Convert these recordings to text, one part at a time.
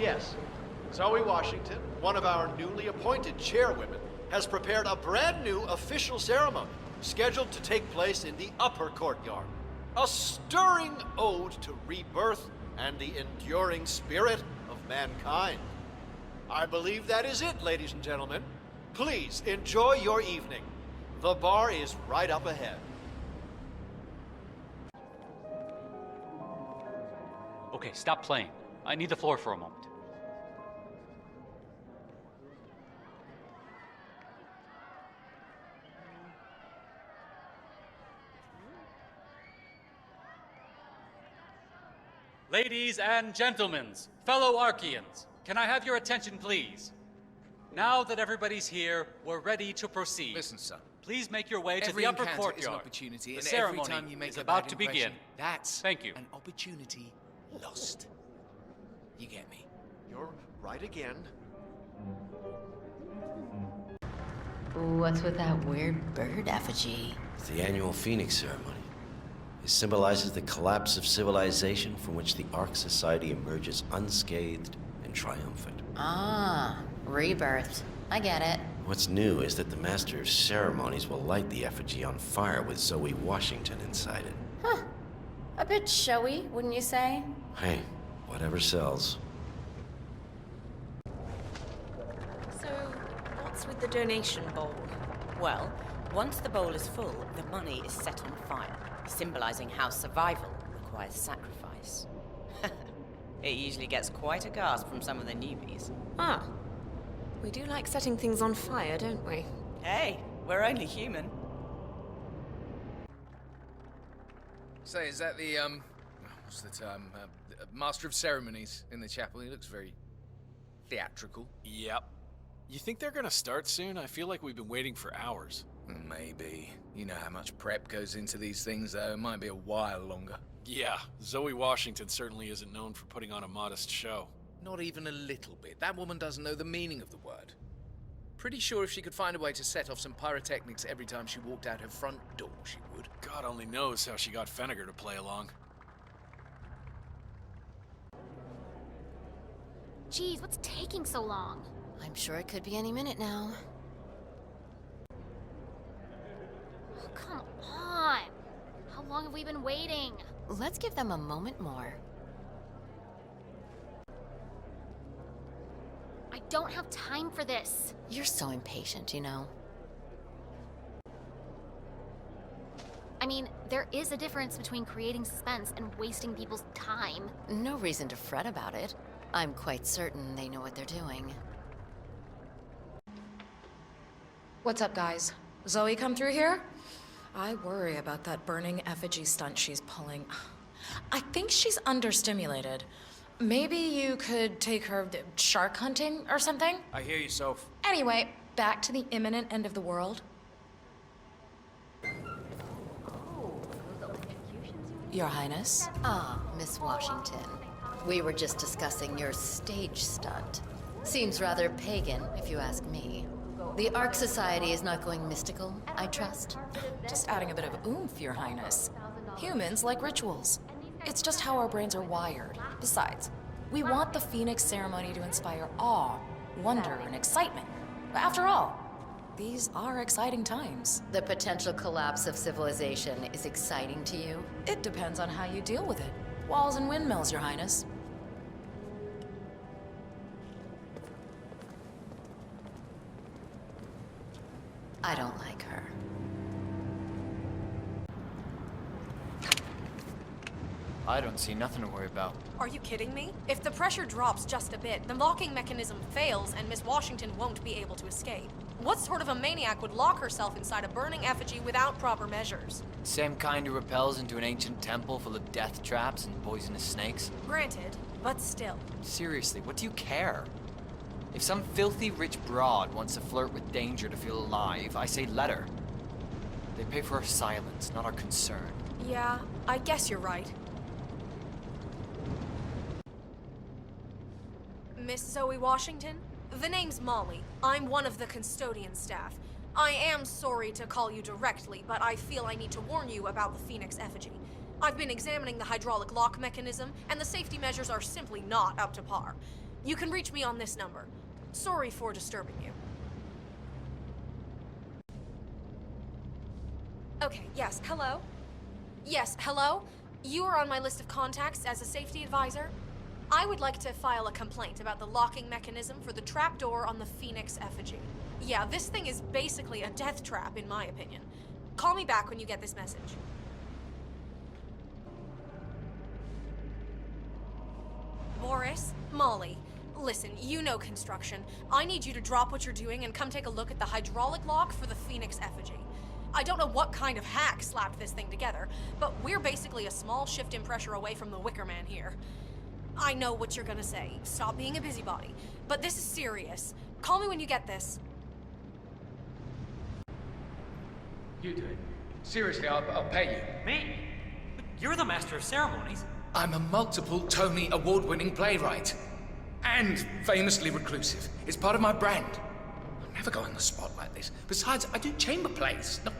Yes, Zoe Washington, one of our newly appointed chairwomen, has prepared a brand new official ceremony scheduled to take place in the upper courtyard. A stirring ode to rebirth and the enduring spirit of mankind. I believe that is it, ladies and gentlemen. Please enjoy your evening. The bar is right up ahead. Okay, stop playing. I need the floor for a moment. Ladies and gentlemen, fellow Archeans, can I have your attention, please? Now that everybody's here, we're ready to proceed. Listen, son. Please make your way to Every the upper encounter is an courtyard. opportunity, The and ceremony every time you make is a about bad to begin. impression, that's Thank you. an opportunity lost. You get me? You're right again. What's with that weird bird effigy? It's the annual Phoenix ceremony. It symbolizes the collapse of civilization from which the Ark Society emerges unscathed and triumphant. Ah, rebirth. I get it. What's new is that the Master of Ceremonies will light the effigy on fire with Zoe Washington inside it. Huh. A bit showy, wouldn't you say? Hey, whatever sells. So, what's with the donation bowl? Well, once the bowl is full, the money is set on fire, symbolizing how survival requires sacrifice. It usually gets quite a gasp from some of the newbies. Ah. We do like setting things on fire, don't we? Hey, we're only human. Say, is that the, what's the term? Master of Ceremonies in the chapel. He looks very theatrical. Yep. You think they're gonna start soon? I feel like we've been waiting for hours. Maybe. You know how much prep goes into these things, though. It might be a while longer. Yeah, Zoe Washington certainly isn't known for putting on a modest show. Not even a little bit. That woman doesn't know the meaning of the word. Pretty sure if she could find a way to set off some pyrotechnics every time she walked out her front door, she would. God only knows how she got Fennegar to play along. Geez, what's taking so long? I'm sure it could be any minute now. Oh, come on! How long have we been waiting? Let's give them a moment more. I don't have time for this. You're so impatient, you know. I mean, there is a difference between creating suspense and wasting people's time. No reason to fret about it. I'm quite certain they know what they're doing. What's up, guys? Zoe come through here? I worry about that burning effigy stunt she's pulling. I think she's understimulated. Maybe you could take her shark hunting or something? I hear you, Soph. Anyway, back to the imminent end of the world. Your Highness? Ah, Miss Washington. We were just discussing your stage stunt. Seems rather pagan, if you ask me. The Ark Society is not going mystical, I trust. Just adding a bit of oomph, Your Highness. Humans like rituals. It's just how our brains are wired. Besides, we want the Phoenix ceremony to inspire awe, wonder, and excitement. After all, these are exciting times. The potential collapse of civilization is exciting to you? It depends on how you deal with it. Walls and windmills, Your Highness. I don't like her. I don't see nothing to worry about. Are you kidding me? If the pressure drops just a bit, the locking mechanism fails and Miss Washington won't be able to escape. What sort of a maniac would lock herself inside a burning effigy without proper measures? Same kind who repels into an ancient temple full of death traps and poisonous snakes? Granted, but still. Seriously, what do you care? If some filthy rich broad wants to flirt with danger to feel alive, I say let her. They pay for our silence, not our concern. Yeah, I guess you're right. Miss Zoe Washington? The name's Molly. I'm one of the custodian staff. I am sorry to call you directly, but I feel I need to warn you about the Phoenix effigy. I've been examining the hydraulic lock mechanism, and the safety measures are simply not up to par. You can reach me on this number. Sorry for disturbing you. Okay, yes, hello? Yes, hello? You are on my list of contacts as a safety advisor. I would like to file a complaint about the locking mechanism for the trapdoor on the Phoenix effigy. Yeah, this thing is basically a death trap, in my opinion. Call me back when you get this message. Boris, Molly, listen, you know construction. I need you to drop what you're doing and come take a look at the hydraulic lock for the Phoenix effigy. I don't know what kind of hack slapped this thing together, but we're basically a small shift in pressure away from the Wicker Man here. I know what you're gonna say. Stop being a busybody. But this is serious. Call me when you get this. You do it. Seriously, I'll pay you. Me? But you're the master of ceremonies. I'm a multiple Tony award-winning playwright. And famously reclusive. It's part of my brand. I never go on the spot like this. Besides, I do chamber plays, not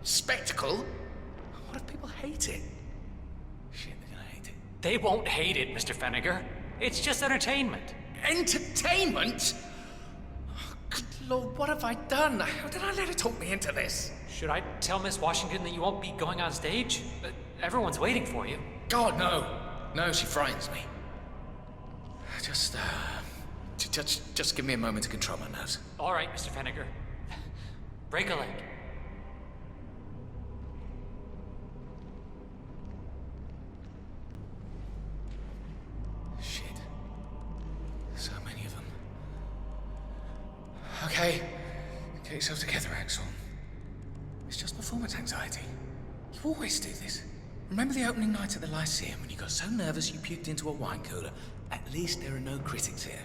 spectacle. What if people hate it? Shit, they're gonna hate it. They won't hate it, Mr. Feniger. It's just entertainment. Entertainment? Oh, good Lord, what have I done? How did I let her talk me into this? Should I tell Miss Washington that you won't be going on stage? Everyone's waiting for you. God, no. No, she frightens me. Just give me a moment to control my nerves. All right, Mr. Feniger. Break a leg. Shit. So many of them. Okay. Get yourself together, Axel. It's just performance anxiety. You always do this. Remember the opening night at the Lyceum when you got so nervous you puked into a wine cooler? At least there are no critics here.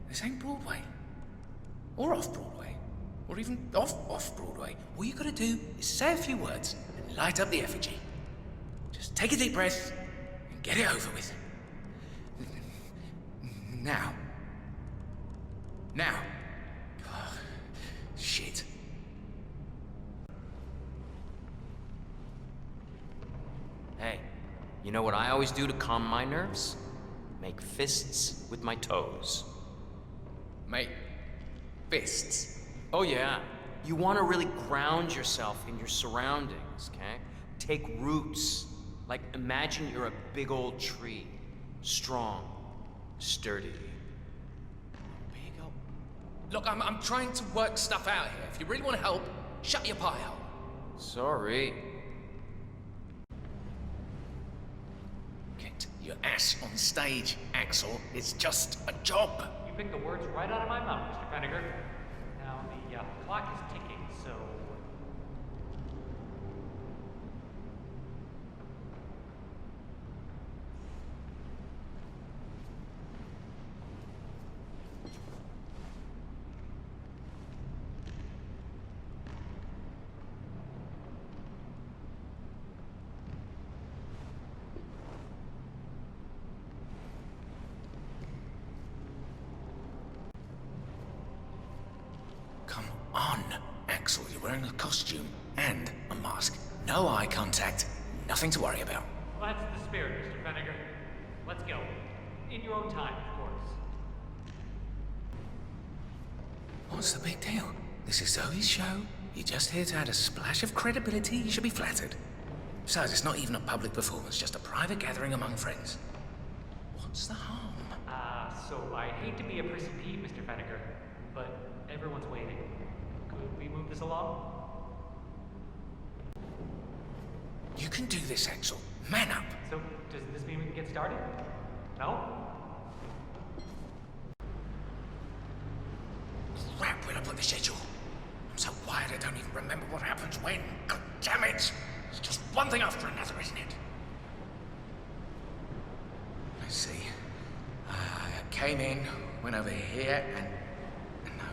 This ain't Broadway. Or off-Broadway. Or even off-Broadway. All you gotta do is say a few words and light up the effigy. Just take a deep breath and get it over with. Now. Oh, shit. Hey, you know what I always do to calm my nerves? Make fists with my toes. Make fists? Oh yeah. You want to really ground yourself in your surroundings, okay? Take roots. Like imagine you're a big old tree. Strong. Sturdy. Big old... Look, I'm trying to work stuff out here. If you really want to help, shut your pie hole. Sorry. Get your ass on stage, Axel. It's just a job. You picked the words right out of my mouth, Mr. Feniger. Now, the clock is ticking, so... Come on, Axel. You're wearing a costume and a mask. No eye contact. Nothing to worry about. Well, that's the spirit, Mr. Feniger. Let's go. In your own time, of course. What's the big deal? This is Zoe's show. You're just here to add a splash of credibility. You should be flattered. Besides, it's not even a public performance, just a private gathering among friends. What's the harm? So I hate to be a prissy Pete, Mr. Feniger, but everyone's waiting. Could we move this along? You can do this, Axel. Man up. So, does this mean we can get started? No? Crap, where'd I put the schedule? I'm so wired I don't even remember what happens when. God damn it! It's just one thing after another, isn't it? Let's see. I came in, went over here, and no.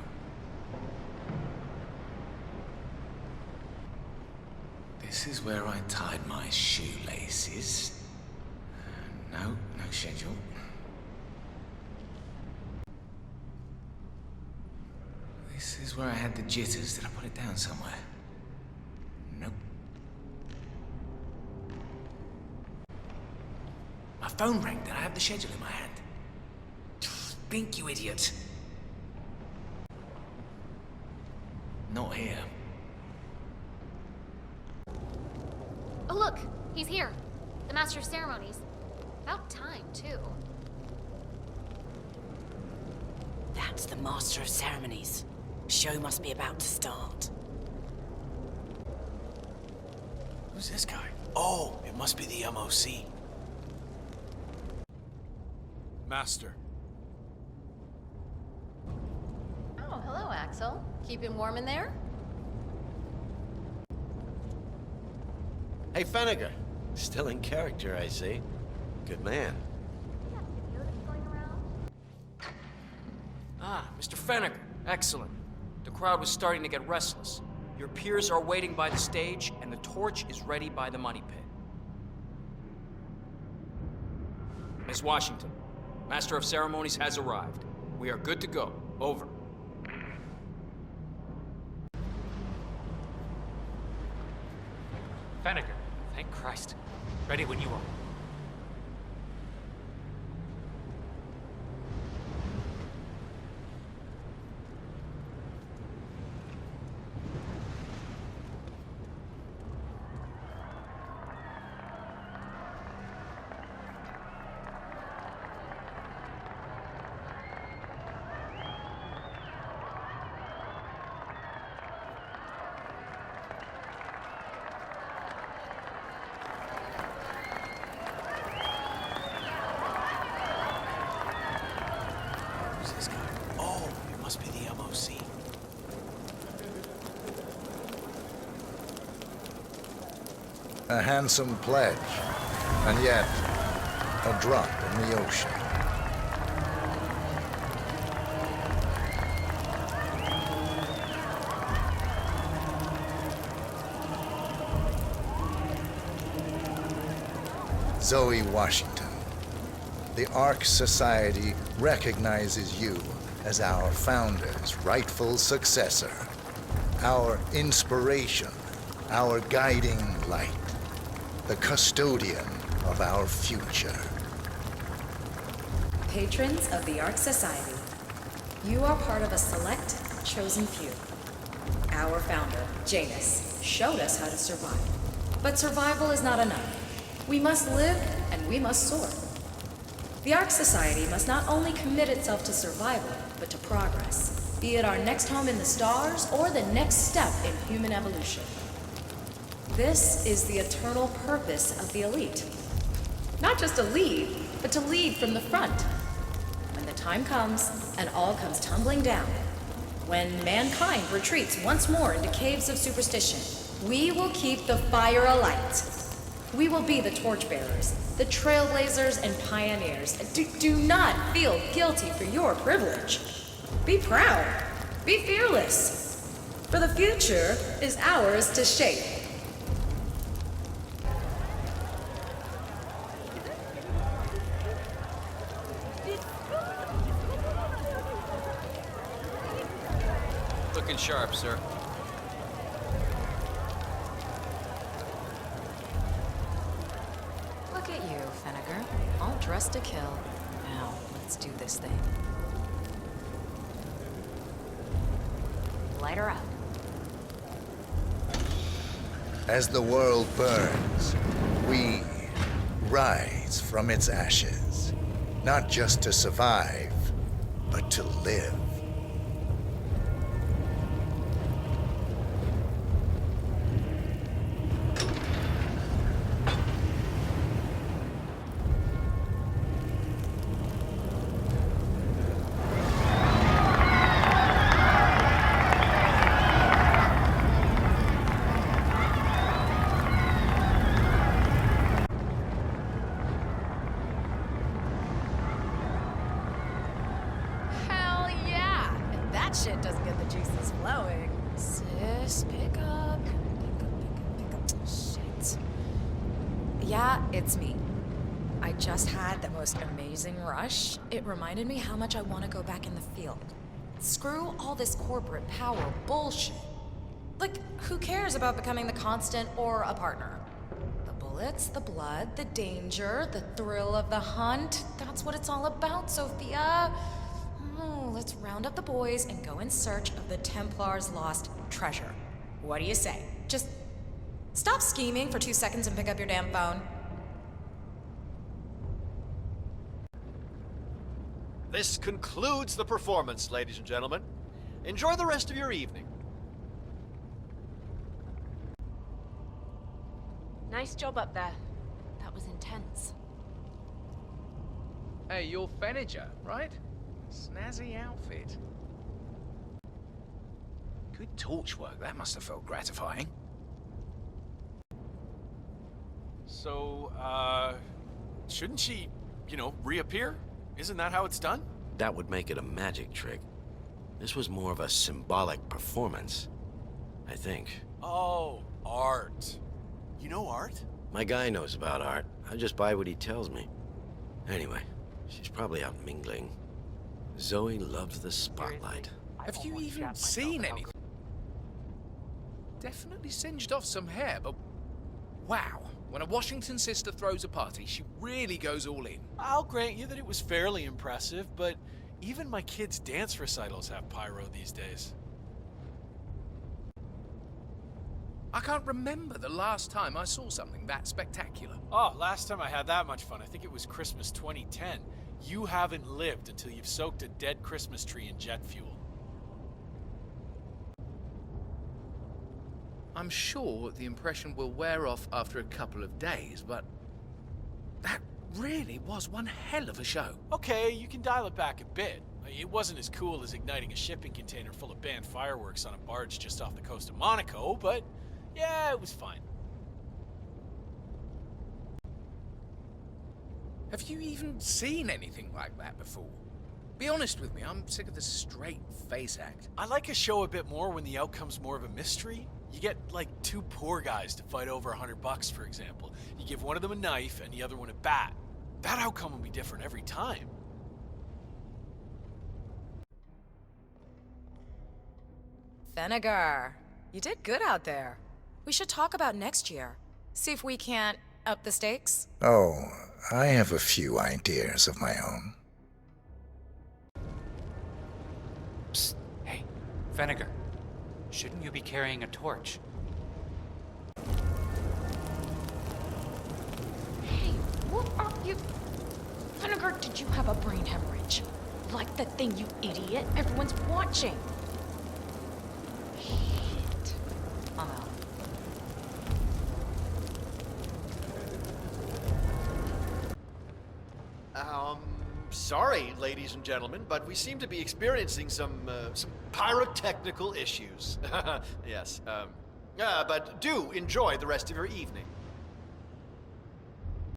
This is where I tied my shoelaces. No schedule. This is where I had the jitters. Did I put it down somewhere? Nope. My phone rang. Did I have the schedule in my hand? bink, you idiot. Not here. Oh, look! He's here. The Master of Ceremonies. About time, too. That's the Master of Ceremonies. Show must be about to start. Who's this guy? Oh, it must be the MOC. Master. Oh, hello, Axel. Keeping warm in there? Hey, Fenniger. Still in character, I see. Good man. Ah, Mr. Fenniger. Excellent. The crowd was starting to get restless. Your peers are waiting by the stage, and the torch is ready by the money pit. Miss Washington, Master of Ceremonies has arrived. We are good to go. Over. Fenniger, thank Christ. Ready when you are. Who's this guy? Oh, it must be the MOC. A handsome pledge, and yet a drop in the ocean. Zoe Washington, the Ark Society recognizes you as our founder's rightful successor, our inspiration, our guiding light, the custodian of our future. Patrons of the Ark Society, you are part of a select, chosen few. Our founder, Janus, showed us how to survive. But survival is not enough. We must live and we must soar. The Ark Society must not only commit itself to survival, but to progress, be it our next home in the stars or the next step in human evolution. This is the eternal purpose of the elite. Not just to lead, but to lead from the front. When the time comes and all comes tumbling down, when mankind retreats once more into caves of superstition, we will keep the fire alight. We will be the torchbearers, the trailblazers and pioneers. Do not feel guilty for your privilege. Be proud. Be fearless. For the future is ours to shape. Looking sharp, sir. Look at you, Fenniger. All dressed to kill. Now, let's do this thing. Light her up. As the world burns, we rise from its ashes, not just to survive, but to live. Hell yeah! If that shit doesn't get the juices flowing. Sis, pick up. Pick up. Shit. Yeah, it's me. I just had the most amazing rush. It reminded me how much I want to go back in the field. Screw all this corporate power bullshit. Like, who cares about becoming the constant or a partner? The bullets, the blood, the danger, the thrill of the hunt. That's what it's all about, Sophia. Oh, let's round up the boys and go in search of the Templar's lost treasure. What do you say? Just stop scheming for 2 seconds and pick up your damn phone. This concludes the performance, ladies and gentlemen. Enjoy the rest of your evening. Nice job up there. That was intense. Hey, you're Feniger, right? Snazzy outfit. Good torch work. That must have felt gratifying. So, shouldn't she, reappear? Isn't that how it's done? That would make it a magic trick. This was more of a symbolic performance, I think. Oh, art. You know art? My guy knows about art. I just buy what he tells me. Anyway, she's probably out mingling. Zoe loves the spotlight. Have you even seen anything? Definitely singed off some hair, but wow. When a Washington sister throws a party, she really goes all in. I'll grant you that it was fairly impressive, but even my kids' dance recitals have pyro these days. I can't remember the last time I saw something that spectacular. Oh, last time I had that much fun, I think it was Christmas 2010. You haven't lived until you've soaked a dead Christmas tree in jet fuel. I'm sure the impression will wear off after a couple of days, but that really was one hell of a show. Okay, you can dial it back a bit. It wasn't as cool as igniting a shipping container full of banned fireworks on a barge just off the coast of Monaco, but yeah, it was fine. Have you even seen anything like that before? Be honest with me, I'm sick of the straight face act. I like a show a bit more when the outcome's more of a mystery. You get, like, two poor guys to fight over $100, for example. You give one of them a knife and the other one a bat. That outcome will be different every time. Feniger, you did good out there. We should talk about next year. See if we can't up the stakes. Oh, I have a few ideas of my own. Psst. Hey, Feniger. Shouldn't you be carrying a torch? Hey, what are you... Feniger, did you have a brain hemorrhage? Like the thing, you idiot. Everyone's watching. Shit. I'm out. Sorry, ladies and gentlemen, but we seem to be experiencing some pyrotechnical issues. Yes, but do enjoy the rest of your evening.